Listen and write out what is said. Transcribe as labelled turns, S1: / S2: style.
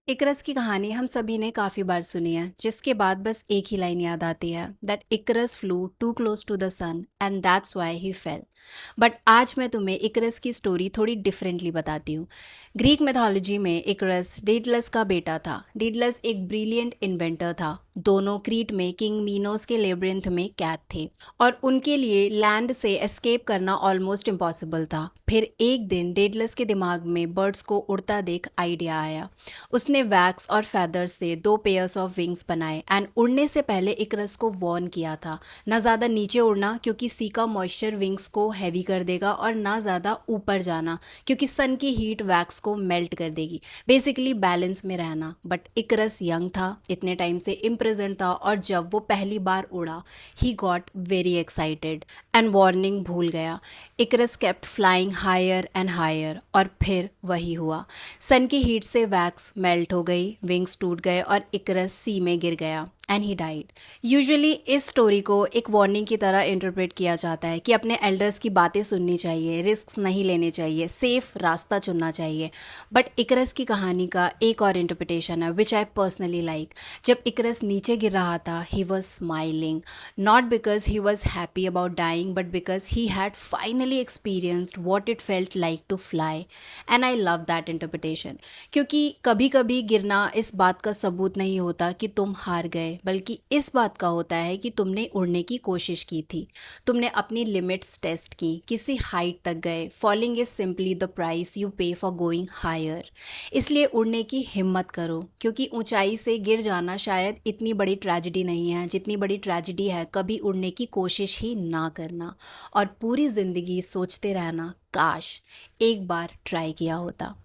S1: Icarus की कहानी हम सभी ने काफ़ी बार सुनी है, जिसके बाद बस एक ही लाइन याद आती है that Icarus flew too close to the sun and that's why he fell. But आज मैं तुम्हें इकरस की स्टोरी थोड़ी डिफरेंटली बताती हूँ। ग्रीक मैथोलॉजी में इकरस डेडलस का बेटा था। डेडलस एक ब्रिलियंट इन्वेंटर था। दोनों क्रीट में किंग मीनोस के लेब्रिंथ में कैद थे और उनके लिए लैंड से एस्केप करना ऑलमोस्ट इम्पॉसिबल था। फिर एक दिन डेडलस के दिमाग में बर्ड्स को उड़ता देख आइडिया आया। उसने वैक्स और फेदर्स से दो पेयर्स ऑफ विंग्स बनाए एंड उड़ने से पहले इकरस को वार्न किया था, ना ज़्यादा नीचे उड़ना क्योंकि सी का मॉइस्चर विंग्स को हैवी कर देगा, और ना ज़्यादा ऊपर जाना क्योंकि सन की हीट वैक्स को मेल्ट कर देगी। बेसिकली बैलेंस में रहना। बट इकरस यंग था, इतने टाइम से इम्प्रेजेंट था, और जब वो पहली बार उड़ा he got very excited and warning भूल गया। Icarus kept flying higher and higher, और फिर वही हुआ। सन की हीट से वैक्स मेल्ट हो गई, विंग्स टूट गए और इकरस सी में गिर गया एंड ही डाइड। यूजुअली इस स्टोरी को एक वार्निंग की तरह इंटरप्रेट किया जाता है कि अपने एल्डर्स की बातें सुननी चाहिए, रिस्क नहीं लेने चाहिए, सेफ रास्ता चुनना चाहिए। बट इकरस की कहानी का एक और इंटरप्रिटेशन है विच आई पर्सनली लाइक। जब इकरस नीचे गिर रहा था he was smiling, not because he was happy about dying but because he had finally experienced what it felt like to fly. And I love that interpretation, क्योंकि कभी कभी गिरना इस बात का सबूत नहीं होता कि तुम हार गए, बल्कि इस बात का होता है कि तुमने उड़ने की कोशिश की थी, तुमने अपनी लिमिट्स टेस्ट की, किसी हाइट तक गए। Falling is simply the price you पे फॉर गोइंग हायर। इसलिए उड़ने की हिम्मत करो, क्योंकि ऊंचाई से गिर जाना शायद इतनी बड़ी ट्रेजेडी नहीं है जितनी बड़ी ट्रेजेडी है कभी उड़ने की कोशिश ही ना करना, और पूरी ज़िंदगी सोचते रहना काश एक बार ट्राई किया होता।